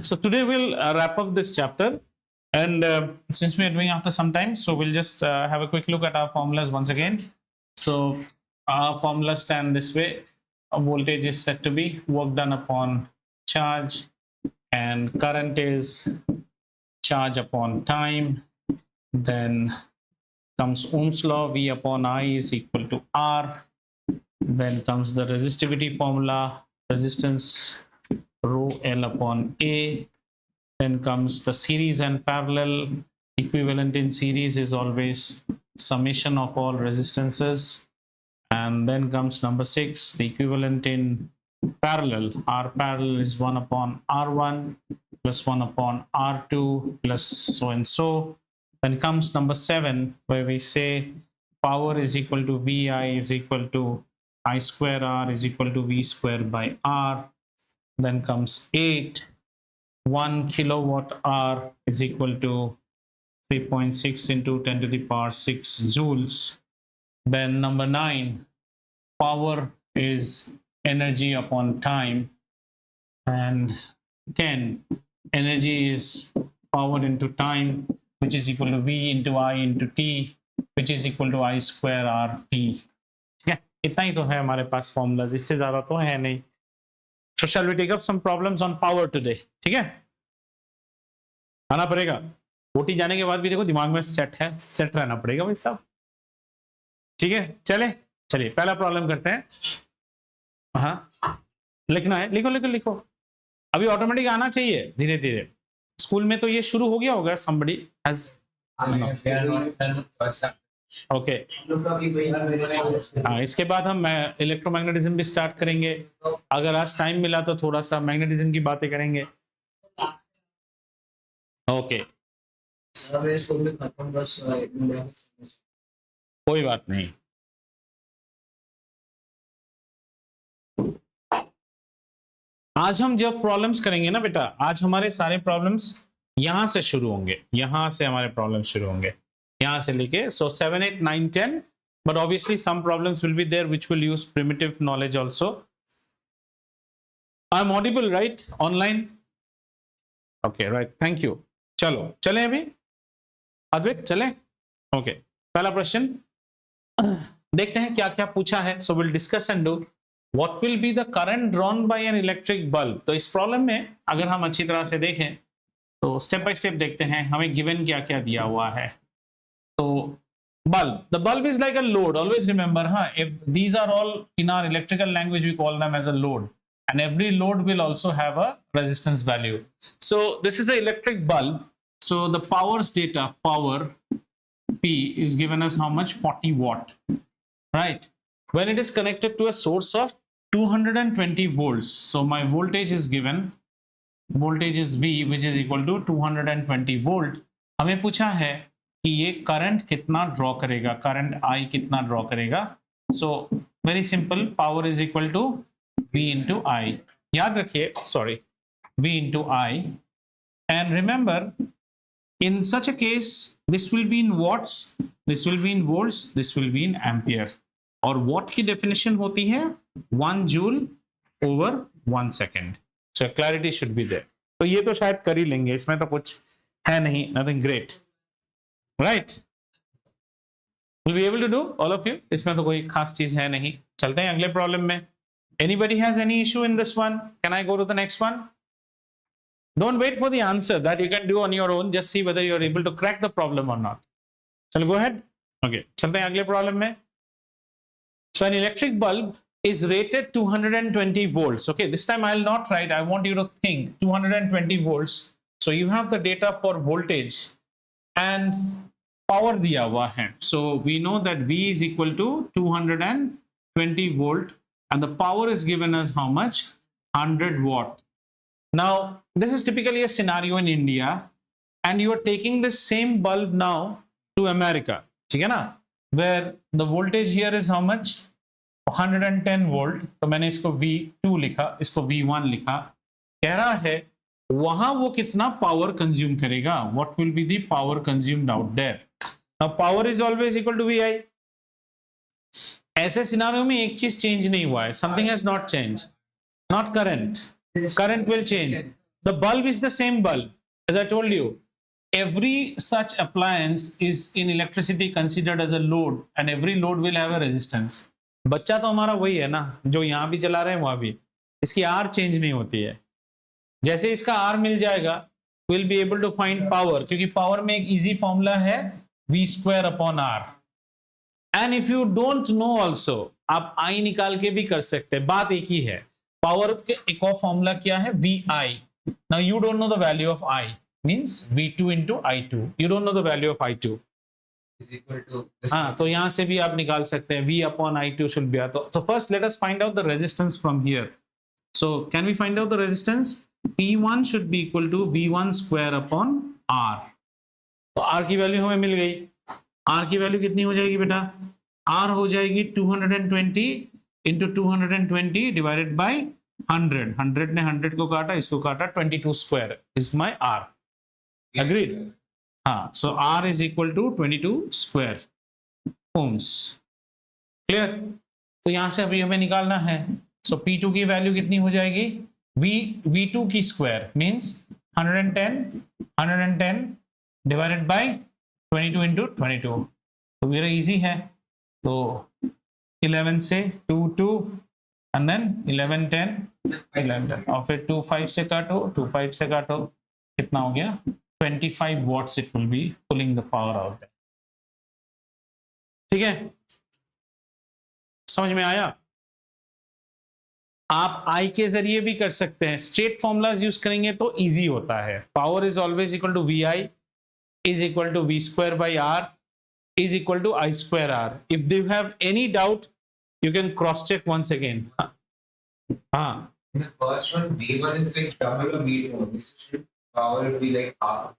So today we'll wrap up this chapter, and since we are doing after some time, so we'll just have a quick look at our formulas once again. So our formulas stand this way: a voltage is said to be work done upon charge, and current is charge upon time. Then comes Ohm's law: V upon I is equal to R. Then comes the resistivity formula: resistance rho L upon A. Then comes the series and parallel. Equivalent in series is always summation of all resistances. And then comes number 6, the equivalent in parallel. R parallel is 1 upon R1 plus 1 upon R2 plus so and so. Then comes number 7, where we say power is equal to VI is equal to I square R is equal to V square by R. Then comes 8, 1 kilowatt hour is equal to 3.6 into 10 to the power 6 joules. Then number 9, power is energy upon time. And 10, energy is power into time, which is equal to V into I into T, which is equal to I square R T. इतना ही तो है हमारे पास formulas, इससे ज्यादा तो है नहीं. So shall we take up some problems on power today? ठीक है, आना पड़ेगा. ओटी जाने के बाद भी देखो दिमाग में सेट है, सेट रहना पड़ेगा भाई साहब. ठीक है, चलिए पहला प्रॉब्लम करते हैं. हाँ, लिखना है, लिखो लिखो लिखो. अभी ऑटोमेटिक आना चाहिए धीरे धीरे. स्कूल में तो ये शुरू हो गया होगा. somebody has okay. हाँ, इसके बाद हम इलेक्ट्रोमैग्नेटिज्म भी स्टार्ट करेंगे. अगर आज टाइम मिला तो थोड़ा सा मैग्नेटिज्म की बातें करेंगे. ओके, कोई बात नहीं. आज हम जब प्रॉब्लम्स करेंगे ना बेटा, आज हमारे सारे प्रॉब्लम्स यहां से शुरू होंगे. यहां से हमारे प्रॉब्लम शुरू होंगे, यहां से लेके. सो 7, 8, 9, 10, but obviously some problems will be there which will use primitive knowledge also. I'm audible right online? Okay, right, thank you. चलो चले अभी अद्वैत, चले. ओके, पहला प्रश्न देखते हैं क्या क्या पूछा है. So will discuss and do. What will be the current drawn by N electric bulb. तो इस प्रॉब्लम में अगर हम अच्छी तरह से देखें तो स्टेप बाय स्टेप देखते हैं हमें गिवन क्या क्या दिया हुआ है. तो bulb, the bulb is like a load. Always remember, if these are all in our electrical language, we call them as a load, and every load will also have a resistance value. So this is an electric bulb. So the power's data, power P is given as how much? 40 watt, right? When it is connected to a source of 220 volts, so my voltage is given, voltage is V, which is equal to 220 volt. हमें पूछा है कि ये current कितना draw करेगा, current I कितना draw करेगा. So very simple, power is equal to V into I. याद रखिए, sorry, V into I. And remember, in such a case this will be in watts, this will be in volts, this will be in ampere. और watt की definition होती है 1 joule over 1 second. So clarity should be there. तो ये तो शायद कर ही लेंगे, इसमें तो कुछ है नहीं, nothing great, right. Will be able to do all of you. इसमें तो कोई खास चीज है नहीं. चलते हैं अगले प्रॉब्लम में. Anybody has any issue in this one? Can I go to the next one? Don't wait for the answer, that you can do on your own. Just see whether you are able to crack the problem और not. चलो go ahead. Okay, चलते हैं अगले problem में. So an electric bulb is rated 220 volts. Okay, this time I'll not write, I want you to think 220 volts. So you have the data for voltage and power दिया हुआ है. So we know that V is equal to 220 volt and the power is given as how much? 100 watt. Now this is typically a scenario in India and you are taking the same bulb now to America, ठीक है ना, where the voltage here is how much? 110 volt. तो मैंने इसको V2 लिखा, इसको V1 लिखा. कह रहा है वहां वो कितना पावर कंज्यूम करेगा. What will be the power consumed out there. Now power is always equal to VI. ऐसे सिनारियो में एक चीज चेंज नहीं हुआ है, something has not change, not current. Current will change. The bulb is the same bulb. As I told you, every such appliance is in electricity considered as a load, and every load will have a resistance. बच्चा तो हमारा वही है ना, जो यहाँ भी चला रहे हैं वहां भी, इसकी R चेंज नहीं होती है. जैसे इसका R मिल जाएगा, we'll be able to find power, क्योंकि पावर में एक इजी फॉर्मूला है V square upon R. And if you don't know also, आप I निकाल के भी कर सकते हैं, बात एक ही है. पावर के एक और फॉर्मूला क्या है, VI. Now you don't know the value of I, means V2 into I2. You don't know the value of I2. is equal to हाँ, तो यहां से भी आप निकाल सकते हैं, V upon I2 should be. So first let us find out the resistance from here. So can we find out the resistance? P1 should be equal to V1 square upon R. तो R की value हमें मिल गई. R की value कितनी हो जाएगी बेटा? R हो जाएगी 220 इंटू 220 डिवाइडेड बाई 100. 100 ने 100 को काटा, इसको काटा, 22 square is my R. Agreed? हाँ, so R is equal to 22 square ohms. Clear? तो यहां से अभी हमें निकालना है. So P2 की वैल्यू कितनी हो जाएगी? V2 की square means 110 divided by 22 into 22. तो मेरा इजी है. तो 11 से 2 एंड देन 11 10 और फिर 2 5 से काटो, 2 5 से काटो, कितना हो गया? 25 watts it will be pulling the power out there. ठीक है, समझ में आया? आप I के जरिए भी कर सकते हैं. स्ट्रेट फॉर्मूलाज यूज करेंगे तो इजी होता है. Power is always equal to VI is equal to V square by R is equal to I square R. If you have any doubt, you can cross check once again. हाँ. in the first one V1 is like double of V2. This should power will be like half.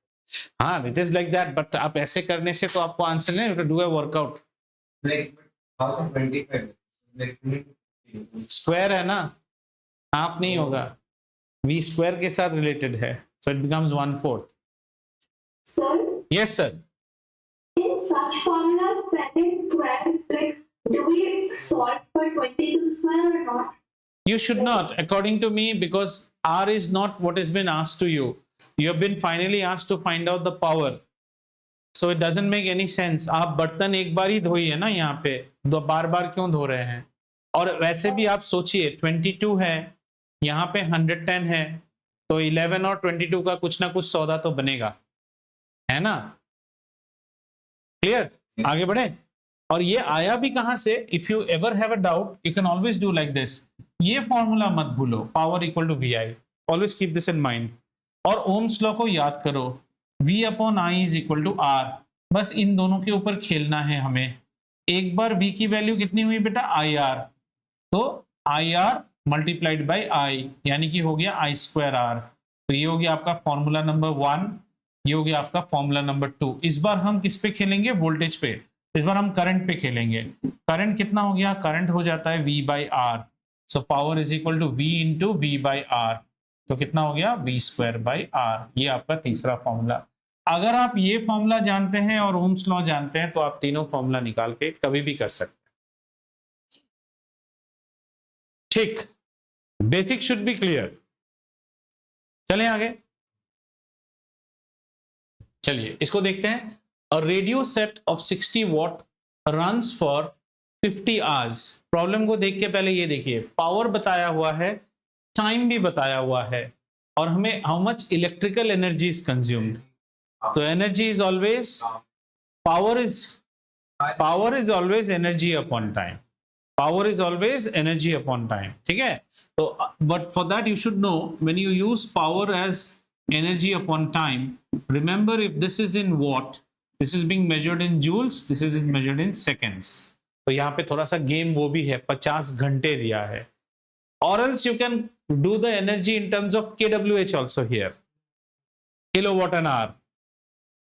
हाँ, it is like that. But आप ऐसे करने से तो आपको answer नहीं, you have to do a workout. Like 1025. Like square है ना, हाफ नहीं होगा. V स्क्वायर के साथ रिलेटेड है, so it becomes 1/4. Sir, Yes sir. in such formulas, 20 square, like, do we solve for 22 square or not? You should not, according to me, because R is not what has been asked to you. You have been finally asked to find out the power. So it doesn't make any sense. आप बर्तन एक बार ही धोइए ना, यहाँ पे दो बार बार क्यों धो रहे हैं? और वैसे भी आप सोचिए, 22 है, यहाँ पे 110 है, तो 11 और 22 का कुछ ना कुछ सौदा तो बनेगा, है ना? क्लियर? आगे बढ़े. और ये आया भी कहां से? If you ever have a doubt, you can always do like this. ये फॉर्मूला मत भूलो, power equal to VI. Always keep this in mind. और ओम्स लॉ को याद करो, V upon I is equal to R. बस इन दोनों के ऊपर खेलना है हमें. एक बार V की वैल्यू कितनी हुई बेटा? IR. तो IR मल्टीप्लाइड बाई I, यानी कि हो गया I स्क्वायर R. तो ये हो गया आपका फॉर्मूला नंबर 1, ये हो गया आपका फॉर्मूला नंबर 2. इस बार हम किस पे खेलेंगे? वोल्टेज पे. इस बार हम करंट पे खेलेंगे. करंट कितना हो गया? करंट हो जाता है V by R. So power is equal to V into V by R. तो कितना हो गया? V square by R. ये आपका तीसरा फॉर्मूला. अगर आप ये फॉर्मूला जानते हैं और ओम्स लॉ जानते हैं तो आप तीनों फॉर्मूला निकाल के कभी भी कर सकते हैं. ठीक, बेसिक शुड बी क्लियर. चलें आगे. चलिए इसको देखते हैं. A radio set of 60 watt runs for 50 hours. Problem को देख के पहले ये देखिए, पावर बताया हुआ है, टाइम भी बताया हुआ है, और हमें how much electrical energy is consumed. तो energy is always power is always energy upon time. Power is always energy upon time. ठीक है. तो but for that you should know, when you use power as energy upon time, remember if this is in watt, this is being measured in joules, this is measured in seconds. तो यहाँ पे थोड़ा सा game वो भी है, 50 घंटे दिया है. Or else you can do the energy in terms of kWh also here, kilowatt an hour,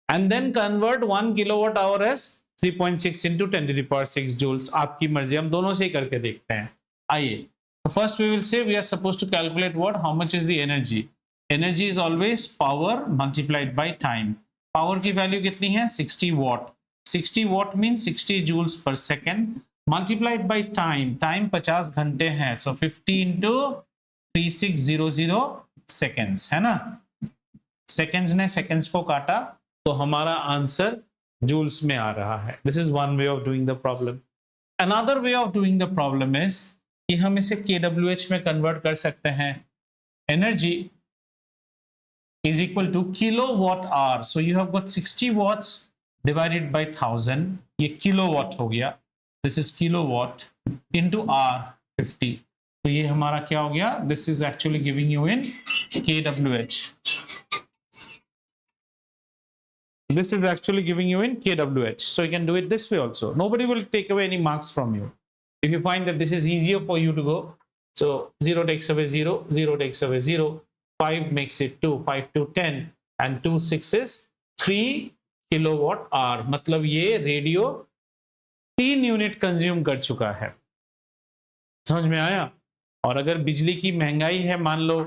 and then convert 1 kilowatt hour as 3.6 into 10 to the power 6 joules. आपकी मर्जी, हम दोनों से ही करके देखते हैं. आइए. First we will say we are supposed to calculate what? How much is the energy? Energy is always power multiplied by time. Power की वैल्यू कितनी है? 60 watt. 60 watt means 60 joules per second multiplied by time. Time 50 घंटे हैं, so 50 into 3600 seconds, है ना। Seconds ने seconds को काटा तो हमारा आंसर जूल्स में आ रहा है। This is one way of doing the problem. Another way of doing the problem is कि हम इसे kWh में कन्वर्ट कर सकते हैं। Energy is equal to kilowatt hour. So you have got 60 watts divided by 1000. ये kilowatt हो गया. This is kilowatt into hour 50. तो ये हमारा क्या हो गया? This is actually giving you in kWh. This is actually giving you in kWh. So you can do it this way also. Nobody will take away any marks from you. If you find that this is easier for you to go, so 0 takes away 0, 0 takes away 0. 5 makes it 2, 5 to 10 and 2 6 is 3 kilowatt hour. मतलब ये radio 3 unit consume कर चुका है। समझ में आया? और अगर बिजली की महंगाई है मान लो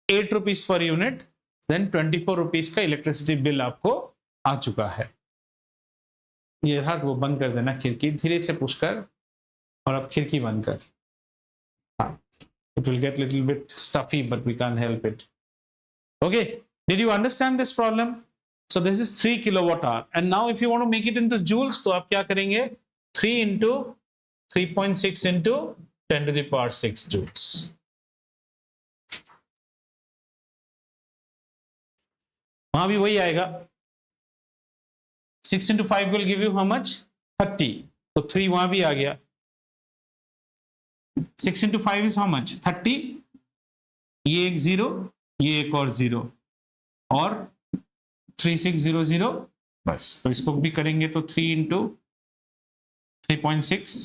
8 rupees per unit, then 24 rupees का इलेक्ट्रिसिटी बिल आपको आ चुका है। ये था वो बंद कर देना खिड़की, धीरे से पुश कर और अब खिड़की बंद कर। हाँ, it will get little bit stuffy but we can't help it. Okay, did you understand this problem? So this is 3 kilowatt hour and now if you want to make it into joules तो आप क्या करेंगे? 3 into 3.6 into 10 to the power 6 joules. वहां भी वही आएगा। 6 into 5 will give you how much? 30. तो 3 वहां भी आ गया। 6 into 5 is how much? 30. ये एक 0, ये एक और 0 और 3600 बस। तो इसको भी करेंगे तो 3 into 3.6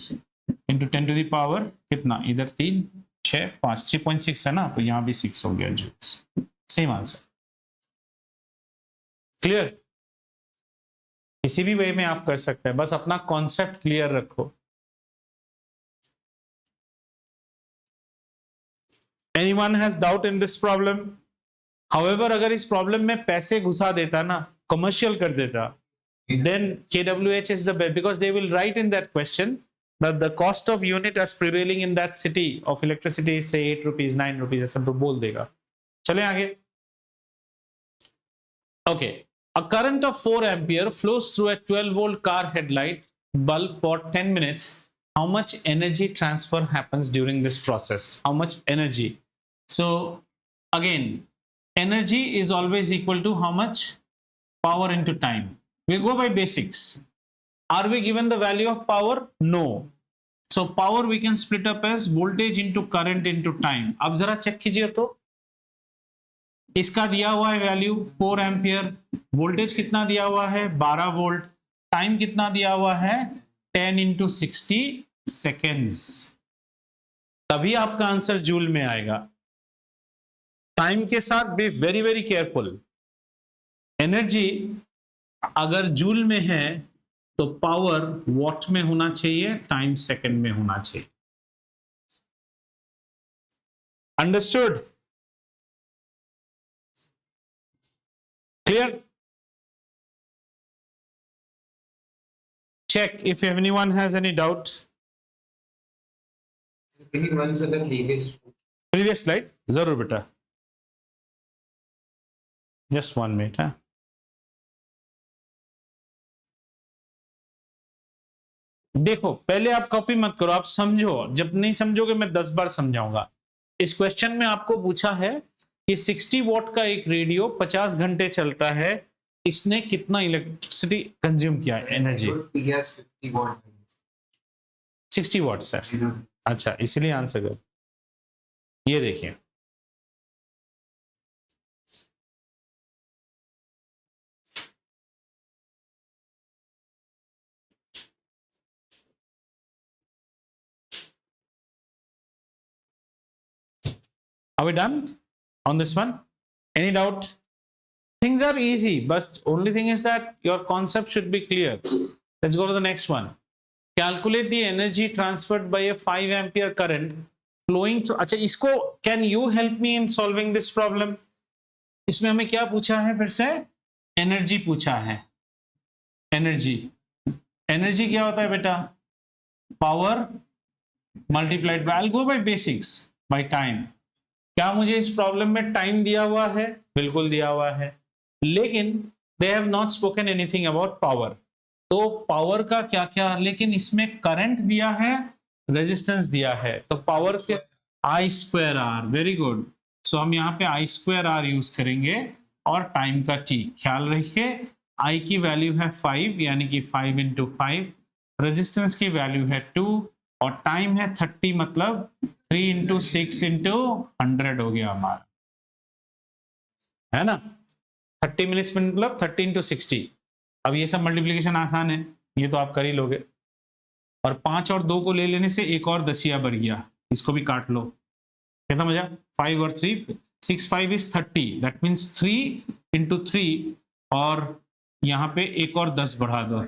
into 10 to the power कितना? इधर 3 6 5 3.6 है ना, तो यहां भी 6 हो गया जूल्स। Same answer. क्लियर? किसी भी वे में आप कर सकते हैं, बस अपना कॉन्सेप्ट क्लियर रखो। Anyone has doubt in this problem? However, अगर इस प्रॉब्लम में पैसे घुसा देता ना, कमर्शियल कर देता, then kWh is the best because they will write in that question that the cost of unit as prevailing in that city of electricity is say 8 rupees, 9 rupees, ऐसा तो बोल देगा। चले आगे। Okay, a current of 4 ampere flows through a 12 volt car headlight bulb for 10 minutes. How much energy transfer happens during this process? How much energy? So again, energy is always equal to how much? Power into time. We go by basics. Are we given the value of power? No. So power we can split up as voltage into current into time. अब जरा check कीजिए तो इसका दिया हुआ है value 4 ampere, voltage कितना दिया हुआ है 12 वोल्ट, टाइम कितना दिया हुआ है 10 into 60 सेकेंड्स। तभी आपका आंसर जूल में आएगा। टाइम के साथ be very very careful. Energy अगर जूल में है तो पावर वॉट में होना चाहिए, टाइम सेकंड में होना चाहिए। Understood? Clear? Check if anyone has any doubt. Can you run the previous slide जरूर बेटा। जस्ट 1 मिनट है। देखो पहले आप कॉपी मत करो, आप समझो। जब नहीं समझोगे मैं 10 बार समझाऊंगा। इस क्वेश्चन में आपको पूछा है कि 60 वॉट का एक रेडियो 50 घंटे चलता है, इसने कितना इलेक्ट्रिसिटी कंज्यूम किया है? एनर्जी 60 वॉट्स है। अच्छा, इसलिए आंसर कर। ये देखिए are we done on this one? Any doubt? Things are easy, but only thing is that your concept should be clear. Let's go to the next one. Calculate the energy transferred by a 5 ampere current flowing through. अच्छा, इसको can you help me in solving this problem? इसमें हमें क्या पूछा है? फिर से energy पूछा है। एनर्जी क्या होता है बेटा? Power multiplied bye, I'll go by basics, by time. क्या मुझे इस प्रॉब्लम में टाइम दिया हुआ है? बिल्कुल दिया हुआ है, लेकिन they have not spoken anything about power. तो पावर का क्या क्या, लेकिन इसमें करंट दिया है, रेजिस्टेंस दिया है, तो पावर के आई स्क्वायर आर, वेरी गुड। सो हम यहाँ पे आई स्क्वायर आर यूज करेंगे और टाइम का टी। ख्याल रखिए आई की वैल्यू है 5, यानी कि 5 इंटू 5, रेजिस्टेंस की वैल्यू है 2 और टाइम है 30, मतलब 3 इंटू 6 इंटू 100 हो गया हमारा, है ना। 30 मिनट्स में मतलब 30 इंटू 60। अब ये सब मल्टीप्लीकेशन आसान है, ये तो आप कर ही लोगे। और 5 और 2 को ले लेने से एक और 10 बढ़ गया, इसको भी काट लो, कितना मजा। 5 और 3, 6 5 इज 30, दैट मीन्स 3 इंटू 3 और यहाँ पे एक और 10 बढ़ा दो,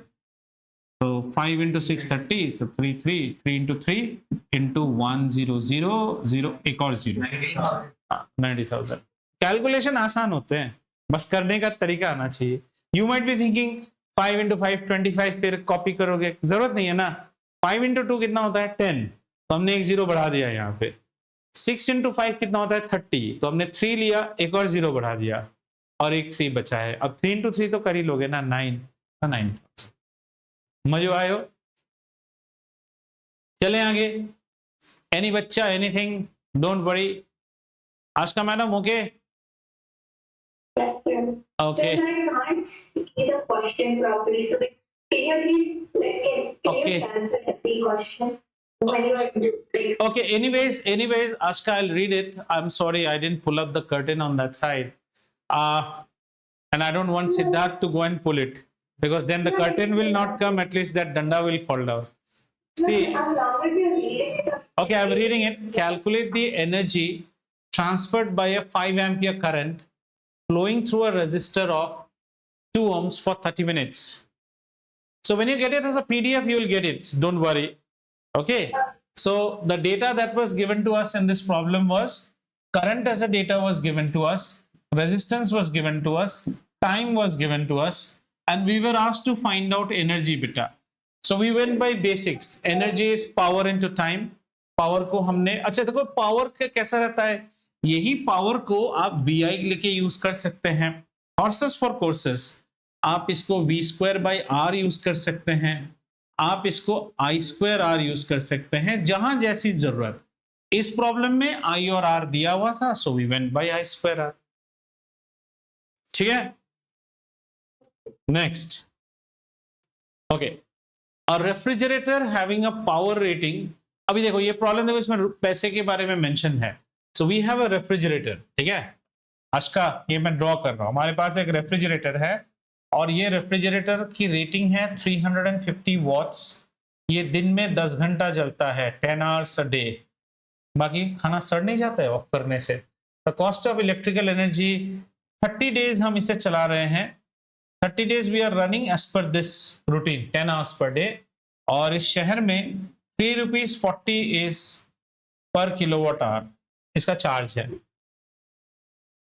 तो 5 इंटू 6 30, so 3 3 इंटू 3 इंटू 1 0 0 0, एक और 0, 90,000। कैलकुलेशन आसान होते हैं, बस करने का तरीका आना चाहिए। You might be thinking 5 into 5 25, फिर कॉपी करोगे, जरूरत नहीं है ना। 5 इंटू 2 कितना होता है 10, तो हमने एक 0 बढ़ा दिया यहाँ पे। 6 इंटू 5 कितना होता है 30, तो हमने 3 लिया, एक और 0 बढ़ा दिया और एक 3 बचा है। अब 3 इंटू 3 तो कर ही लोगे ना, 9, 9,000। मजा आयो। चले आगे, एनी बच्चा, anything, don't worry. Aashka madam okay? Yes, sir. Okay. Sir, I can't see the question properly. So, like, can you please, like, can Okay. you answer every question when you are like? Okay, anyways, Ashka, I'll read it. I'm sorry, I didn't pull up the curtain on that side. And I don't want Siddharth to go and pull it, because then the curtain will not come, at least that danda will fall down. See, As long as you're reading it. okay, I'm reading it. Calculate the energy transferred by a 5 ampere current flowing through a resistor of 2 ohms for 30 minutes. So when you get it as a PDF, you will get it. Don't worry. Okay. So the data that was given to us in this problem was current as a data was given to us, resistance was given to us, time was given to us, and we were asked to find out energy beta. So we went by basics. Energy is power into time. Power को हमने, अच्छा देखो power का कैसा रहता है, यही power को आप VI लेके यूज कर सकते हैं। हॉर्सेस फॉर कोर्सेस, आप इसको V square by R use कर सकते हैं, आप इसको I स्क्वायर R यूज कर सकते हैं, जहां जैसी जरूरत। इस प्रॉब्लम में I और R दिया हुआ था, so we went by I square R। ठीक है, next. Okay, a refrigerator having a power rating. अभी देखो ये प्रॉब्लम, देखो इसमें पैसे के बारे में मेंशन है। So we have a refrigerator, ठीक है आशका, ये मैं ड्रॉ कर रहा हूं। हमारे पास एक रेफ्रिजरेटर है और ये रेफ्रिजरेटर की रेटिंग है 350 वॉट्स। ये दिन में 10 घंटा जलता है, 10 आवर्स अ डे। बाकी खाना सड़ नहीं जाता है ऑफ करने से। The cost of electrical energy, 30 days हम इसे चला रहे हैं। 30 days we are running as per this routine, 10 hours per day. और इस शहर में 3 rupees 40 is per kilowatt hour इसका चार्ज है।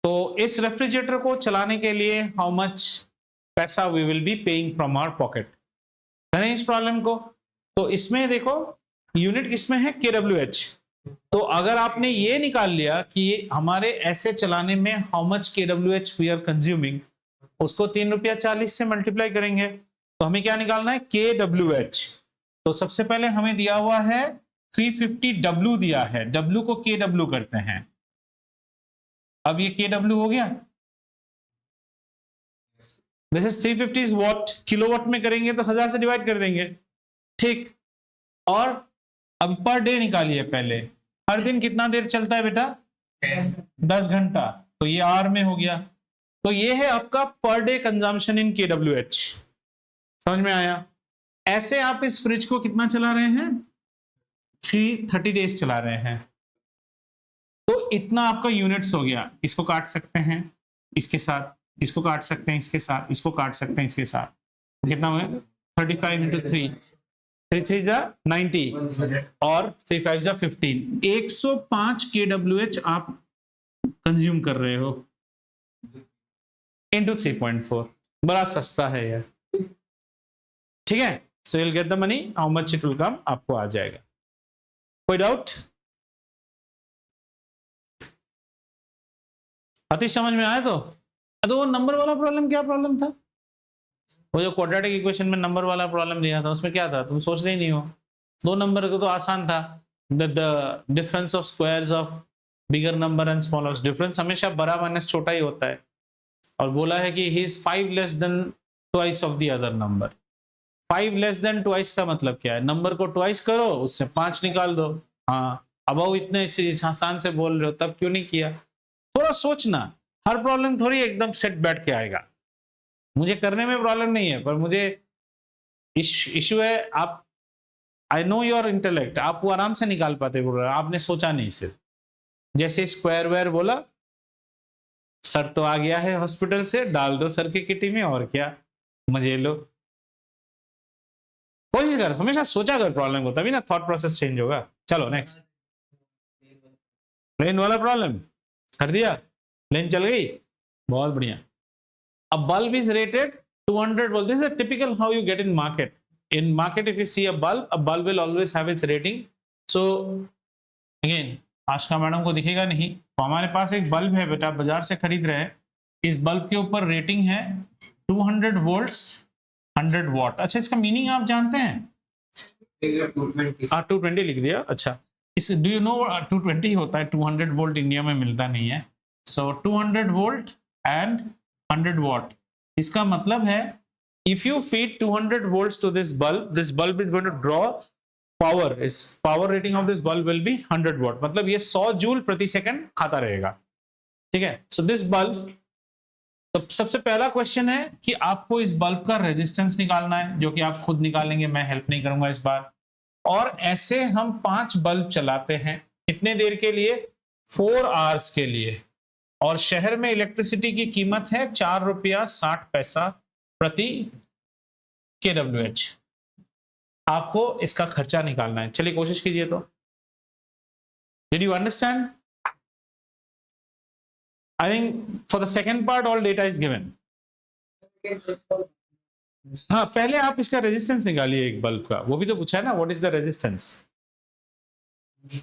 तो इस रेफ्रिजरेटर को चलाने के लिए हाउ मच पैसा we will be paying from our pocket, करें इस प्रॉब्लम को। तो इसमें देखो यूनिट किसमें है, KWH। तो अगर आपने ये निकाल लिया कि हमारे ऐसे चलाने में how much KWH we are consuming, उसको 3 रुपया 40 से मल्टीप्लाई करेंगे, तो हमें क्या निकालना है, KWH। तो सबसे पहले हमें दिया हुआ है 350 W दिया है, W को KW करते हैं। अब ये KW हो गया, this is 350 is what, kilowatt में करेंगे तो 1000 से डिवाइड कर देंगे, ठीक। और अब पर डे निकालिए पहले, हर दिन कितना देर चलता है बेटा, 10 घंटा, तो ये R में हो गया। तो ये है आपका per day consumption in KWH। समझ में आया? ऐसे आप इस फ्रिज को कितना चला रहे हैं, 30 डेज चला रहे हैं, तो इतना आपका यूनिट्स हो गया। इसको काट सकते हैं इसके साथ, इसको काट सकते हैं इसके साथ, इसको काट सकते हैं इसके साथ, तो कितना हो गया 35 इंटू 3, 3 3 जा 90 और 3 5 जा 15, 105 KWH आप कंज्यूम कर रहे हो इंटू 3.4। बड़ा सस्ता है यार, ठीक है। सो you'll get the money, how much it will come, आपको आ जाएगा। कोई डाउट? अति समझ में आया तो वो नंबर वाला प्रॉब्लम क्या प्रॉब्लम था? वो जो क्वाड्रेटिक इक्वेशन में नंबर वाला प्रॉब्लम दिया था उसमें क्या था? तुम सोचते ही नहीं हो। 2 नंबर को तो आसान था, the difference of squares of bigger number and smaller. Difference हमेशा बड़ा माइनस छोटा ही होता है, और बोला है कि he is 5 less than twice of the other number. 5 less than twice का मतलब क्या है? नंबर को ट्वाइस करो, उससे 5 निकाल दो। हाँ, अब वो इतने आसान से बोल रहे हो, तब क्यों नहीं किया? थोड़ा सोचना, हर प्रॉब्लम थोड़ी एकदम सेट बैठ के आएगा। मुझे करने में प्रॉब्लम नहीं है, पर मुझे इश्यू है आप, आई नो योर इंटेलेक्ट, आप वो आराम से निकाल पाते बोल रहे, आपने सोचा नहीं। सिर्फ जैसे स्क्वायर वेयर बोला, सर तो आ गया है हॉस्पिटल से, डाल दो सर की किटी में, और क्या मजे लो। कोशिश कर, हमेशा सोचा कर प्रॉब्लम को, तभी ना थॉट प्रोसेस चेंज होगा। चलो नेक्स्ट, प्लेन वाला प्रॉब्लम कर दिया, प्लेन चल गई, बहुत बढ़िया। A bulb is rated 200 volt. This is a typical how you get in market. In market, if you see a bulb will always have its rating. So again, आज का madam को दिखेगा नहीं, तो हमारे पास एक बल्ब है बेटा, बाजार से खरीद रहे हैं। इस बल्ब के ऊपर रेटिंग है 200 वोल्ट्स 100 वॉट। अच्छा, इसका मीनिंग आप जानते हैं? 220 लिख दिया। अच्छा, इस डू यू नो 220 होता है, 200 वोल्ट इंडिया में मिलता नहीं है। सो 200 वोल्ट एंड 100 watt, इसका मतलब है if you feed 200 volts to this bulb is going to draw power. Its power rating of this bulb will be 100 watt, मतलब ये 100 जूल प्रति सेकंड खाता रहेगा। ठीक है, so this bulb, तो सबसे पहला क्वेश्चन है कि आपको इस बल्ब का रेजिस्टेंस निकालना है, जो कि आप खुद निकालेंगे, मैं हेल्प नहीं करूंगा इस बार। और ऐसे हम 5 बल्ब चलाते हैं, कितने देर के लिए? 4 आवर्स के लिए। और शहर में इलेक्ट्रिसिटी की कीमत है 4 रुपया 60 पैसा प्रति kWh। आपको इसका खर्चा निकालना है, चलिए कोशिश कीजिए। तो did you understand? I think for the second part all data is given. हाँ, पहले आप इसका रेजिस्टेंस निकालिए एक बल्ब का, वो भी तो पूछा है ना, what is the resistance.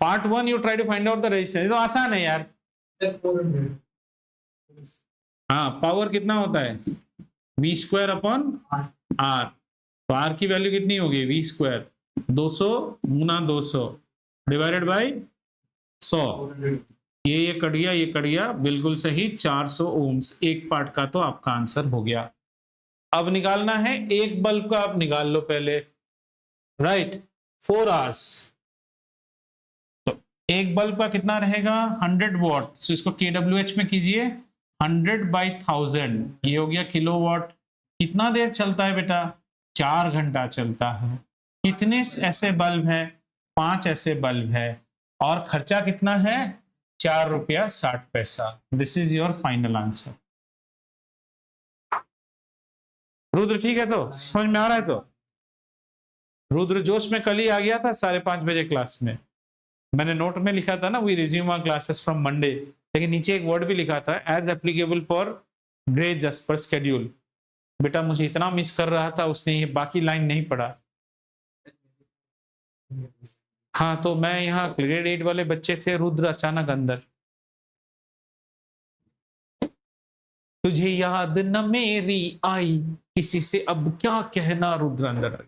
Part 1 you try to find out the resistance. तो आसान है यार। हाँ, पावर कितना होता है? v square upon r। तो r की वैल्यू कितनी होगी? v square 200 Guna 200 divided by 100। ये कट गया, ये कट गया, बिल्कुल सही, 400 ओम्स। एक पार्ट का तो आपका आंसर हो गया। अब निकालना है एक बल्ब का, आप निकाल लो पहले, राइट। 4 आवर्स, तो एक बल्ब का कितना रहेगा? 100 वॉट। तो इसको kWh में कीजिए, 100/1000, ये हो गया किलोवाट। कितना देर चलता है बेटा? 4 घंटा चलता है। कितने ऐसे बल्ब है? 5 ऐसे बल्ब है। और खर्चा कितना है? 4 रुपया 60 पैसा। This is your final answer. Rudra ठीक है? तो समझ में आ रहा है? तो रुद्र जोश में कल ही आ गया था 5:30 बजे क्लास में। मैंने नोट में लिखा था ना, we resume our classes from Monday, लेकिन नीचे एक वर्ड भी लिखा था, as applicable for grades as per schedule. बेटा मुझे इतना मिस कर रहा था, उसने ये बाकी लाइन नहीं पढ़ा। हाँ, तो मैं यहाँ ग्रेड 8 वाले बच्चे थे, रुद्र अचानक अंदर। तुझे याद न मेरी आई, किसी से अब क्या कहना, रुद्र अंदर।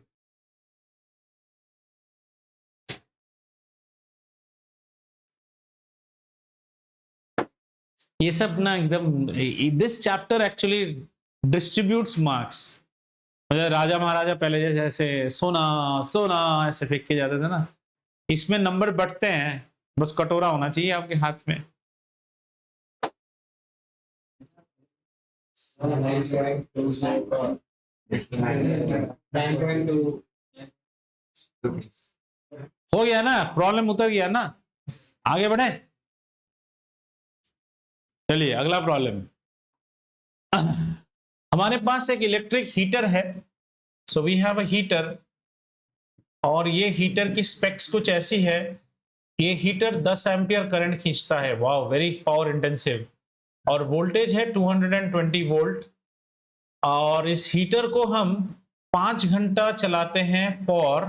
ये सब ना एकदम, this chapter actually distributes marks. मतलब राजा महाराजा पहले जैसे सोना सोना ऐसे फेंक के जाते थे ना, इसमें नंबर बढ़ते हैं, बस कटोरा होना चाहिए आपके हाथ में। हो गया ना, प्रॉब्लम उतर गया ना, आगे बढ़े। चलिए अगला प्रॉब्लम। हमारे पास एक इलेक्ट्रिक हीटर है, so we have a heater, और ये हीटर की स्पेक्स कुछ ऐसी है। ये हीटर 10 एम्पियर करंट खींचता है, वाओ वेरी पावर इंटेंसिव, और वोल्टेज है 220 वोल्ट। और इस हीटर को हम 5 घंटा चलाते हैं फॉर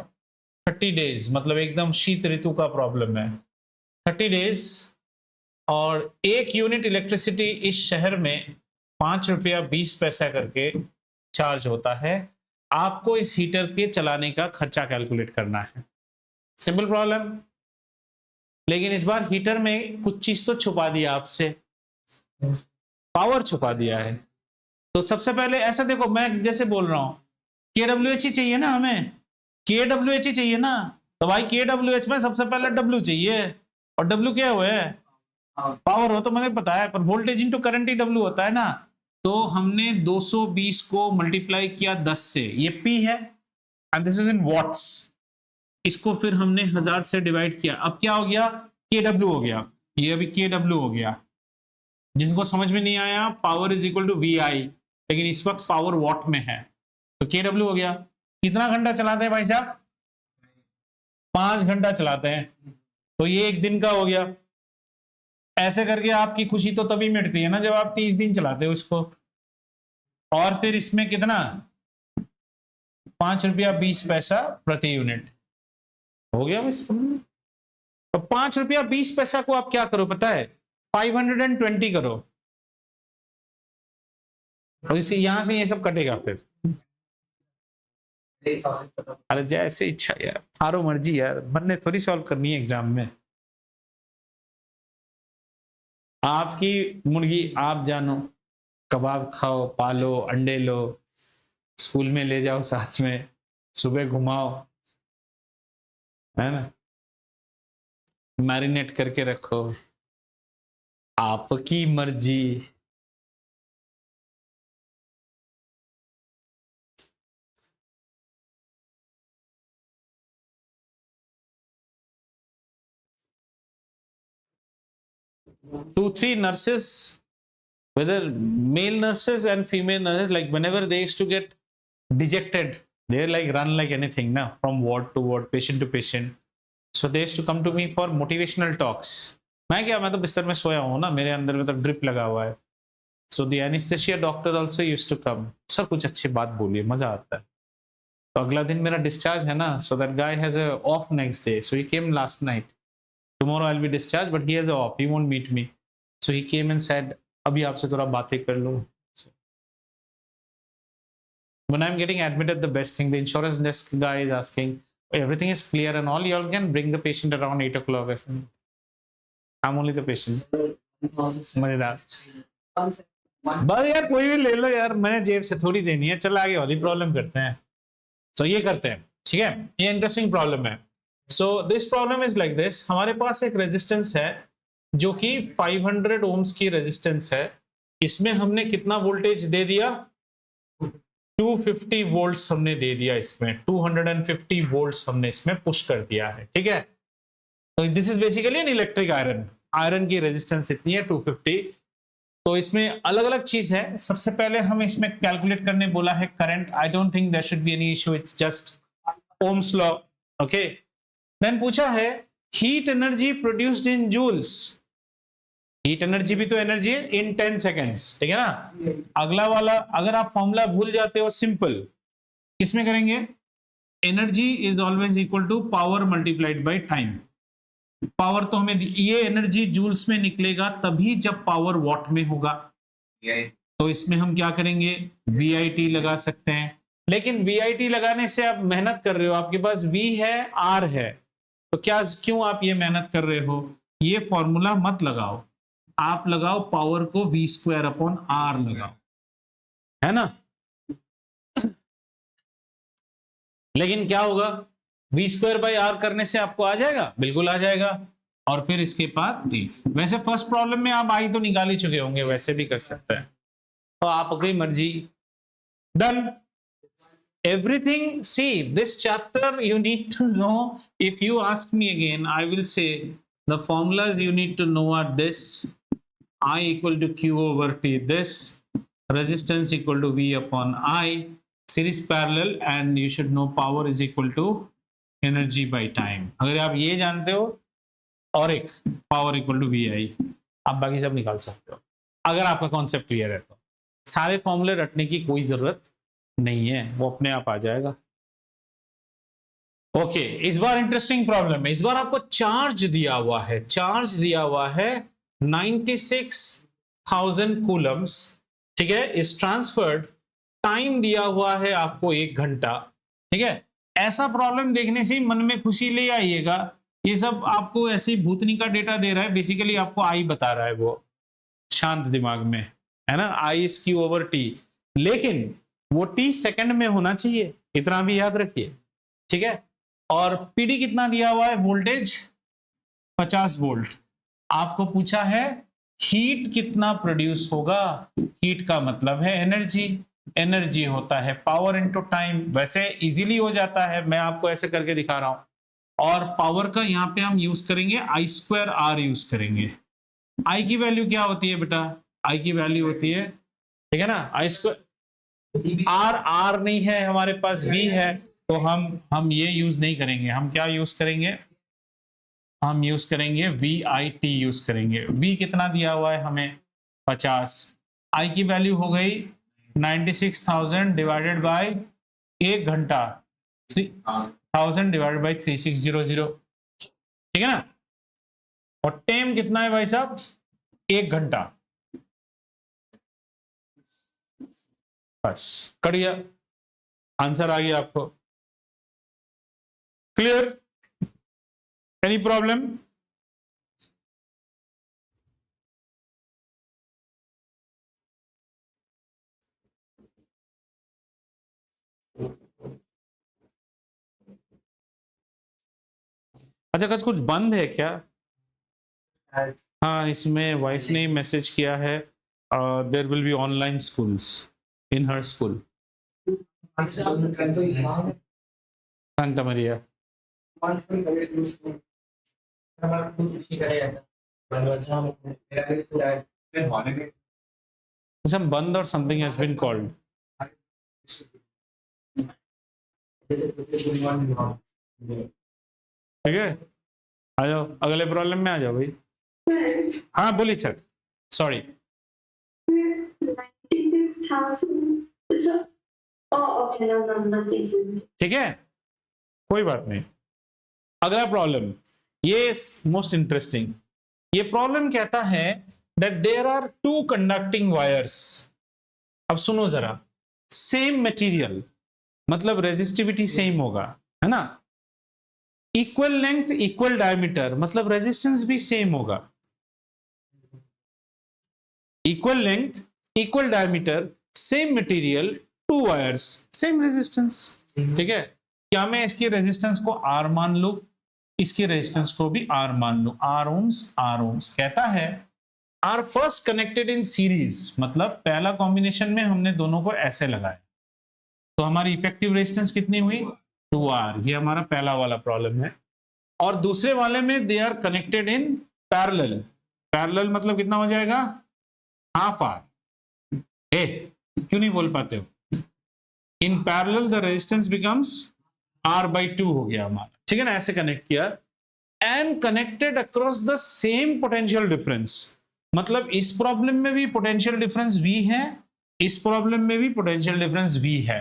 30 डेज, मतलब एकदम शीत ऋतु का प्रॉब्लम है। 30 डेज और 1 यूनिट इलेक्ट्रिसिटी इस शहर में 5 रुपया 20 पैसा करके चार्ज होता है। आपको इस हीटर के चलाने का खर्चा कैलकुलेट करना है। Simple problem. लेकिन इस बार हीटर में कुछ चीज तो छुपा दिया आपसे, पावर छुपा दिया है। तो सबसे पहले ऐसा देखो, मैं जैसे बोल रहा हूं KWH ही चाहिए ना, हमें KWH ही चाहिए ना, तो भाई KWH में सबसे पहले W चाहिए, और W क्या हुआ है, पावर हो तो मुझे पता है, पर वोल्टेज इंटू करंट ही W होता है ना। तो हमने 220 को मल्टीप्लाई किया 10 से, ये P है and this is in watts. इसको फिर हमने 1000 से डिवाइड किया, अब क्या हो गया, KW हो गया, ये अभी KW हो गया। जिनको समझ में नहीं आया, power is equal to VI, लेकिन इस वक्त पावर वॉट में है, तो KW हो गया। कितना घंटा चलाते हैं भाई साहब, 5 घंटा चलाते हैं, तो ये 1 दिन का हो गया। ऐसे करके आपकी खुशी तो तभी मिटती है ना जब आप 30 दिन चलाते हो इसको। और फिर इसमें कितना, 5 रुपया 20 पैसा प्रति यूनिट हो गया। तो 5 रुपया 20 पैसा को आप क्या करो पता है, 520 करो, और इसे यहां से ये सब कटेगा फिर। अरे जैसे इच्छा यार, हारो मर्जी यार, मन ने थोड़ी सॉल्व करनी है एग्जाम में। आपकी मुर्गी आप जानो, कबाब खाओ, पालो, अंडे लो, स्कूल में ले जाओ साथ में, सुबह घुमाओ, है ना, मैरिनेट करके रखो, आपकी मर्जी। Two, three nurses, whether male nurses and female nurses, like whenever they used to get dejected, they like run like anything now from ward to ward, patient to patient. So they used to come to me for motivational talks. मैं तो बिस्तर में सोया हूँ ना, मेरे अंदर में तो ड्रिप लगा हुआ है। So the anesthesia doctor also used to come. Sir कुछ अच्छी बात बोलिए, मजा आता है। तो अगला दिन मेरा डिस्चार्ज है ना, so that guy has a off next day, so he came last night. Tomorrow I'll be discharged, but he has a off, he won't meet me. So he came and said, अभी आपसे थोड़ा बातें कर लो। When I'm getting admitted, the best thing, the insurance desk guy is asking, everything is clear and all, you all can bring the patient around 8 o'clock. I said, I'm only the patient. मजेदार। बस यार कोई भी ले लो यार, मैंने जेब से थोड़ी देनी है। चल आगे वाली प्रॉब्लम करते हैं। तो ये करते हैं, ठीक है, ये इंटरेस्टिंग प्रॉब्लम है। So this problem is like this, हमारे पास एक रेजिस्टेंस है जो कि 500 ओम्स की रेजिस्टेंस है। इसमें हमने कितना वोल्टेज दे दिया, 250 वोल्ट्स हमने दे दिया, इसमें 250 वोल्ट्स हमने इसमें पुश कर दिया है, ठीक है। तो this is basically an electric iron, iron की रेजिस्टेंस इतनी है 250। तो इसमें अलग अलग चीज है। सबसे पहले हम इसमें कैलकुलेट करने बोला है current. I don't think there should be any issue, it's just Ohm's law, okay. Then पूछा है heat energy produced in joules. Heat energy भी तो एनर्जी है, इन 10 सेकेंड्स, ठीक है ना। अगला वाला अगर आप फॉर्मूला भूल जाते हो, सिंपल, किसमें करेंगे, energy is always equal to power multiplied by time. Power तो हमें ये एनर्जी जूल्स में निकलेगा तभी जब पावर वॉट में होगा। तो इसमें हम क्या करेंगे, VIT लगा सकते हैं। लेकिन VIT लगाने से आप मेहनत कर रहे हो, आपके पास V है, R है, तो क्यों आप ये मेहनत कर रहे हो। ये फॉर्मूला मत लगाओ, आप लगाओ पावर को V²/R लगाओ, है ना। लेकिन क्या होगा, V²/R करने से आपको आ जाएगा, बिल्कुल आ जाएगा। और फिर इसके बाद जी, वैसे फर्स्ट प्रॉब्लम में आप आई तो निकाल ही चुके होंगे, वैसे भी कर सकते हैं, तो आपकी मर्जी। Done everything. See, this chapter you need to know. If you ask me again, I will say the formulas you need to know are this: I equal to Q over T, this resistance equal to V/I, series parallel, and you should know power is equal to energy by time. अगर आप ये जानते हो और एक power equal to VI, आप बाकी सब निकाल सकते हो। अगर आपका कॉन्सेप्ट क्लियर है तो सारे फॉर्मूले रटने की कोई जरूरत नहीं है, वो अपने आप आ जाएगा। ओके, इस बार इंटरेस्टिंग प्रॉब्लम है। इस बार आपको चार्ज दिया हुआ है, चार्ज दिया हुआ है 96,000 कूलम्स, ठीक है, इज ट्रांसफर्ड, टाइम दिया हुआ है आपको 1 घंटा, ठीक है। ऐसा प्रॉब्लम देखने से मन में खुशी ले आइएगा, ये सब आपको ऐसे ही भूतनी का डेटा दे रहा है, बेसिकली आपको आई बता रहा है वो, शांत दिमाग में, है ना, I is Q over T, लेकिन वो टी सेकंड में होना चाहिए, इतना भी याद रखिए, ठीक है। और पीडी कितना दिया हुआ है, वोल्टेज 50 वोल्ट, आपको पूछा है हीट कितना प्रोड्यूस होगा, हीट का मतलब है एनर्जी, एनर्जी होता है पावर इनटू टाइम, वैसे इजीली हो जाता है, मैं आपको ऐसे करके दिखा रहा हूं। और पावर का यहां पे हम यूज करेंगे आई स्क्वायर आर यूज करेंगे। आई की वैल्यू क्या होती है बेटा, आई की वैल्यू होती है, ठीक है ना, आई स्क्वायर, आर नहीं है हमारे पास, वी है, तो हम ये यूज नहीं करेंगे, हम क्या यूज करेंगे, हम यूज करेंगे वी आई टी यूज करेंगे। वी कितना दिया हुआ है हमें 50, आई की वैल्यू हो गई 96,000 डिवाइडेड बाय 1 घंटा, 1000 डिवाइडेड बाय 3600, ठीक है ना। और टाइम कितना है भाई साहब, 1 घंटा, बस कर दिया, आंसर आ गया आपको। Clear, any problem? अच्छा, कुछ बंद है क्या? हाँ, इसमें वाइफ ने मैसेज किया है, there will be online schools in her school, Santa Maria. Some बंद और something has been called. ठीक है, आ जाओ अगले प्रॉब्लम में, आ जाओ भाई। हाँ बोलिए sir, sorry. 96,000. So, oh, okay, no, nothing. ठीक है, कोई बात नहीं। अगला प्रॉब्लम, ये मोस्ट इंटरेस्टिंग, ये प्रॉब्लम कहता है that there are 2 conducting wires. अब सुनो जरा, सेम मटेरियल, मतलब रेजिस्टिविटी सेम होगा, है ना, इक्वल लेंथ इक्वल डायमीटर, मतलब रेजिस्टेंस भी सेम होगा, equal length equal diameter, same material, 2 wires, same resistance, ठीक है। क्या मैं इसकी रेजिस्टेंस को R मान लूं, इसकी रेजिस्टेंस को भी R मान लूं, R ohms कहता है are first connected in series, मतलब पहला कॉम्बिनेशन में हमने दोनों को ऐसे लगाया, तो हमारी इफेक्टिव रेजिस्टेंस कितनी हुई 2R, ये हमारा पहला वाला प्रॉब्लम है। और दूसरे वाले में they are connected in parallel, parallel मतलब कितना हो जाएगा, हाफ R। क्यों नहीं बोल पाते हो, in parallel the resistance becomes R/2 हो गया हमारा, ठीक है ना, ऐसे कनेक्ट किया, and connected across the same potential difference, मतलब इस प्रॉब्लम में भी पोटेंशियल डिफरेंस V है, इस प्रॉब्लम में भी पोटेंशियल डिफरेंस V है।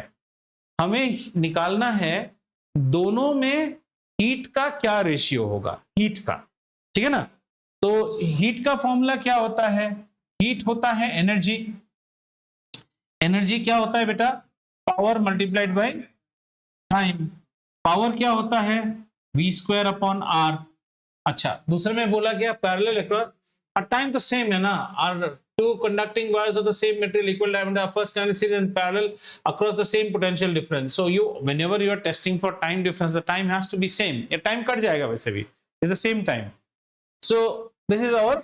हमें निकालना है दोनों में हीट का क्या रेशियो होगा, हीट का, ठीक है ना। तो हीट का फॉर्मूला क्या होता है, हीट होता है एनर्जी, एनर्जी क्या होता है बेटा, power multiplied by time, power क्या होता है v²/r। अच्छा, दूसरे में बोला गया पैरेलल अक्रॉस, टाइम तो सेम है ना, are 2 conducting wires of the same material equal diameter are first connected series and parallel across the same potential difference. So you, whenever you are testing for time difference, the time has to be same, ये time cut जाएगा वैसे भी, it's the same time. So this is our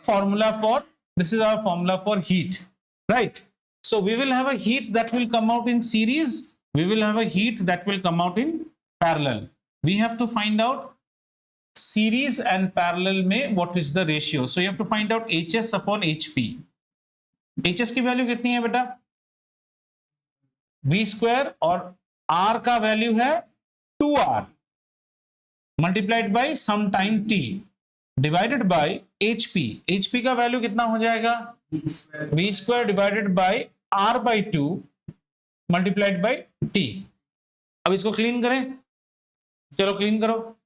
formula for heat, right? So we will have a heat that will come out in series, we will have a heat that will come out in parallel. We have to find out series and parallel में what is the ratio. So you have to find out HS upon HP. HS की value कितनी है बेटा, v², और R का value है 2R multiplied by some time t divided by HP। HP का value कितना हो जाएगा, v² divided by R/2 multiplied by t। अब इसको क्लीन करें, चलो क्लीन करो।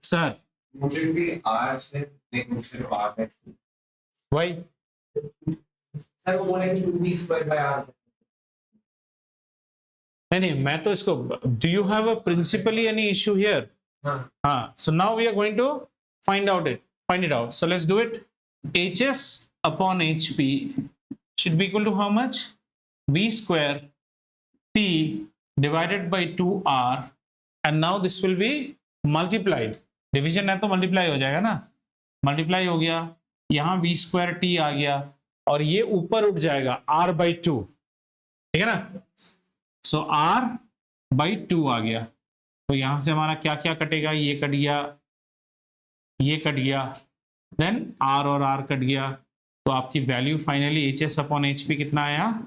sir, Would it be R square like instead of R by 2? why? Sir, वो बोलेंगे 2B squared by R. नहीं, मैं तो इसको, do you have a principally any issue here? हाँ. So now we are going to find it out. So let's do it. HS upon HP should be equal to how much? V square T divided by 2R, and now this will be multiplied. Division है तो multiply हो जाएगा ना, multiply हो गया, यहाँ V square T आ गया, और ये ऊपर उठ जाएगा R by 2, ठीक है ना? So R by 2 आ गया, तो यहां से हमारा क्या क्या कटेगा, ये कट गया, ये कट गया, देन R और R कट गया, तो आपकी value finally HS upon HP कितना आया?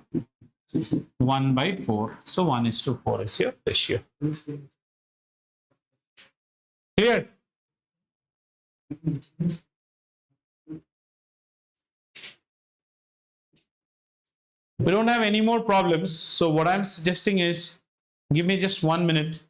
1/4. So 1:4 is your ratio. Clear? We don't have any more problems. So what I'm suggesting is, give me just 1 minute.